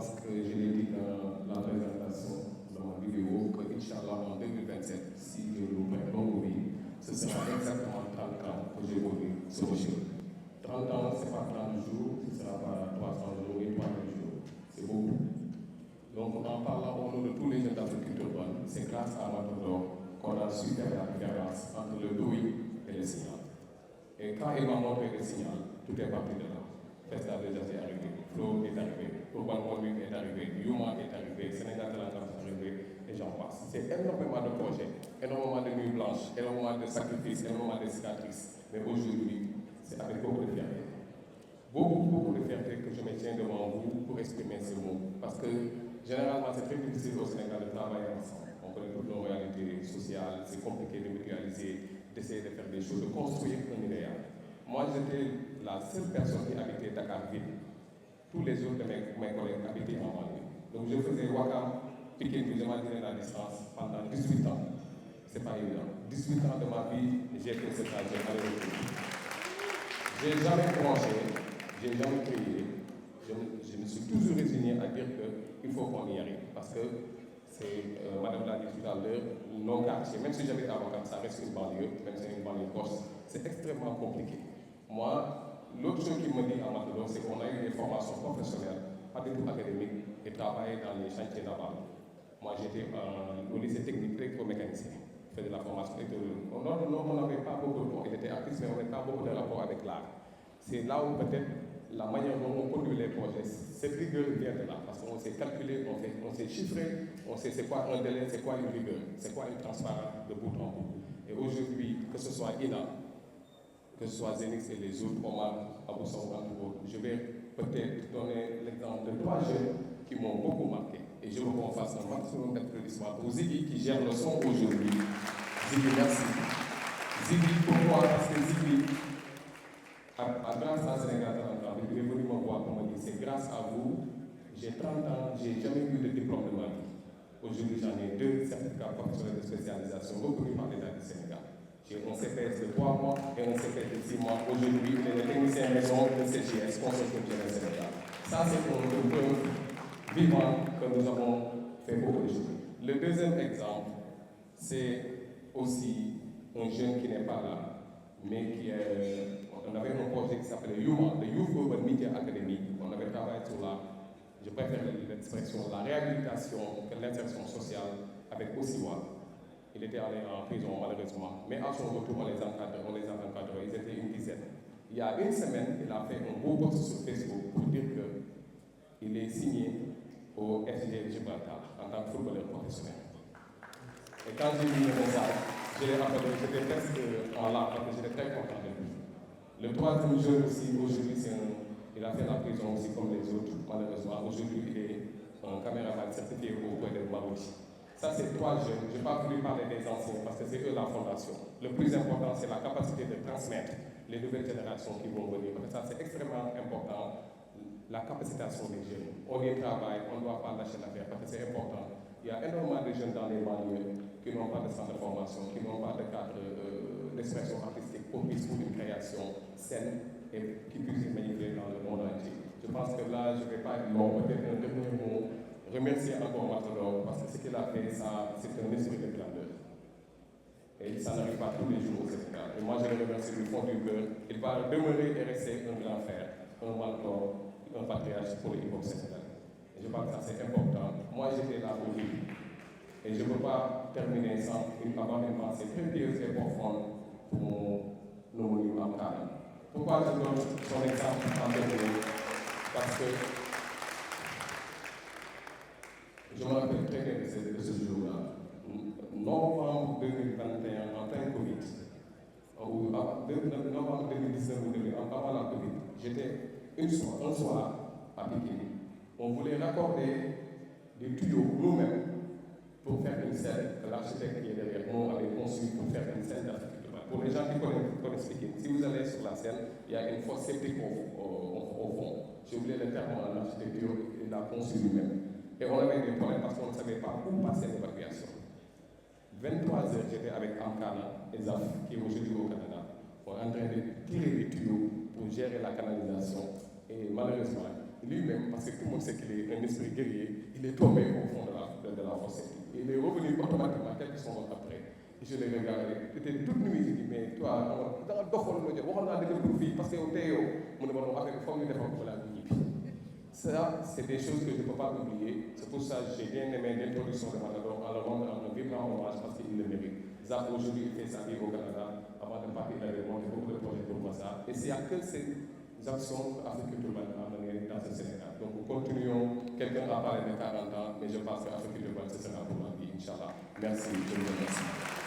pense que je l'ai dit dans la présentation de ma vidéo, que Inch'Allah en 2027, si je l'ouvre longue vie, ce sera exactement 30 ans que j'ai connu ce monsieur. 30 ans, ce n'est pas 30 jours, ce ne sera pas 300 jours et 300 jours. C'est beaucoup. Donc en parlant au nom de tous les jeunes d'Afrique urbaine, c'est grâce à Matador qu'on a su faire la différence entre le bruit et le signal. Et quand il m'a montré le signal, tout est parti de là. Festa déjà est arrivé, Flow est arrivé, Urban Conduit est arrivé, Yuma est arrivé, Sénégal de la est arrivé, et j'en passe. C'est énormément de projets, énormément de nuits blanches, énormément de sacrifices, énormément de cicatrices. Mais aujourd'hui, c'est avec beaucoup de fierté. Beaucoup de fierté que je me tiens devant vous pour exprimer ces mots. Parce que généralement, c'est très difficile au Sénégal de travailler ensemble. On connaît toutes nos réalités sociales, c'est compliqué de mutualiser, d'essayer de faire des choses, de construire un idéal. Moi, j'étais la seule personne qui habitait Dakar-Ville. Tous les autres de mes collègues habitaient en banlieue. Donc je faisais Wakam, Pikine, puis je m'imaginais la distance pendant 18 ans. C'est pas évident. 18 ans de ma vie, j'ai fait ce trajet aller-retour. J'ai jamais bronché, j'ai jamais crié. Je me suis toujours résigné à dire qu'il faut qu'on y arrive. Parce que c'est, Madame l'a dit tout à l'heure, nos quartiers, même si j'habite à Wakam, ça reste une banlieue, même si c'est une banlieue proche, c'est extrêmement compliqué. Moi, l'autre chose qui me dit à Matador, c'est qu'on a eu des formations professionnelles, pas du tout académiques, et travaillé dans les chantiers navals. Moi, j'étais au lycée technique électromécanicien, je faisais de la formation électronique. On n'avait pas beaucoup de temps, il était artiste, mais on n'avait pas beaucoup de rapport avec l'art. C'est là où peut-être la manière dont on conduit les projets, cette rigueur vient de là, parce qu'on s'est calculé, on s'est chiffré, on sait c'est quoi un délai, c'est quoi une rigueur, c'est quoi une transparence de bout en bout. Et aujourd'hui, que ce soit INA, que ce soit Zenix et les autres, Omar, Aboussou, entre autres, je vais peut-être donner l'exemple de 3 jeunes qui m'ont beaucoup marqué. Et je veux qu'on fasse un maximum d'applaudissements pour Ziggy qui gère le son aujourd'hui. Ziggy, merci. Ziggy, pourquoi? Parce que Ziggy, grâce à Sénégal Talent, il est venu me voir pour me dire c'est grâce à vous, j'ai 30 ans, j'ai jamais eu de diplôme de ma vie. Aujourd'hui, j'en ai 2 certificats professionnels de spécialisation reconnus par l'État du Sénégal. J'ai un CPS de 3 mois et un CPS de 6 mois. Aujourd'hui, il est le technicien maison de CGS, Consortium Général Sénégal. Ça, c'est pour une preuve vivante que nous avons fait beaucoup de choses. Le deuxième exemple, c'est aussi un jeune qui n'est pas là, mais qui est. On avait un projet qui s'appelait YUMA, le Youth Urban Media Academy. On avait travaillé sur je préfère l'expression, la réhabilitation que l'insertion sociale avec Osiwa. Il était allé en prison malheureusement, mais à son retour, on les a encadrés, ils étaient une dizaine. Il y a une semaine, il a fait un beau post sur Facebook pour dire qu'il est signé au FG Gibraltar en tant que footballeur professionnel. Et quand j'ai vu le message, je l'ai rappelé, j'étais presque en larmes parce que j'étais très content de lui. Le troisième jeune aussi, aujourd'hui, il a fait la prison aussi comme les autres, malheureusement. Aujourd'hui, il est un caméraman certifié au point de Marouchi. Ça, c'est 3 jeunes. Je n'ai pas voulu parler des anciens parce que c'est eux la fondation. Le plus important, c'est la capacité de transmettre les nouvelles générations qui vont venir. Parce que ça, c'est extrêmement important, la capacitation des jeunes. On y travaille, on ne doit pas lâcher l'affaire parce que c'est important. Il y a énormément de jeunes dans les banlieues qui n'ont pas de centre de formation, qui n'ont pas de cadre d'expression artistique propice pour une création saine et qui puisse être magnifiée dans le monde entier. Je pense que là, je ne vais pas être long, peut-être un dernier mot. Remercier encore Matador parce que ce qu'il a fait, c'est un esprit de grandeur. Et ça n'arrive pas tous les jours au Sénégal. Et moi, je le remercie du fond du cœur. Il va demeurer et rester un grand frère, un mentor, un patriarche pour le hip-hop sénégalais. Et je pense que ça, c'est important. Moi, j'étais là au début. Et je ne peux pas terminer sans avoir une pensée très pieuse et profonde pour mon homonyme Amkana. Pourquoi je donne son exemple en dernier? Parce que je me rappelle très bien de ce jour-là. Novembre 2021, en plein Covid, ou novembre 2019 ou avant la Covid, j'étais un soir à Pikine. On voulait raccorder des tuyaux nous-mêmes pour faire une scène que l'architecte qui est derrière nous avait conçu pour faire une scène d'Afrique. Pour les gens qui connaissent Pikine, si vous allez sur la scène, il y a une fosse septique au fond. J'ai oublié le terme en architecture, il l'a conçu lui-même. Et on avait des problèmes parce qu'on ne savait pas où passer l'évacuation. 23 heures, j'étais avec Amkana et Zaf, qui est aujourd'hui au Canada, en train de tirer les tuyaux pour gérer la canalisation. Et malheureusement, lui-même, parce que tout le monde sait qu'il est un esprit guerrier, il est tombé au fond de la fosse. Il est revenu automatiquement quelques secondes après. Et je l'ai regardé, c'était toute nuit, je dis, mais toi, da nga doxoon la jot waxoon naa dëgg pour fii parce que yow tey yow mu ne ma non affaire bi foog ñu defal ko balaa ñu ñibbi. Ça, c'est des choses que je ne peux pas oublier. C'est pour ça que j'ai bien aimé l'introduction de Matador en le rendant un vibrant hommage parce qu'il le mérite. Zap aujourd'hui fait sa vie au Canada. Avant de partir, il avait monté beaucoup de projets pour ça. Et c'est à que ces actions Africulturelle a mené dans ce Sénégal. Donc nous continuons. Quelqu'un a parlé de 40 ans, mais je pense que Africulturelle, ce sera pour la vie, Inch'Allah. Merci, je vous remercie.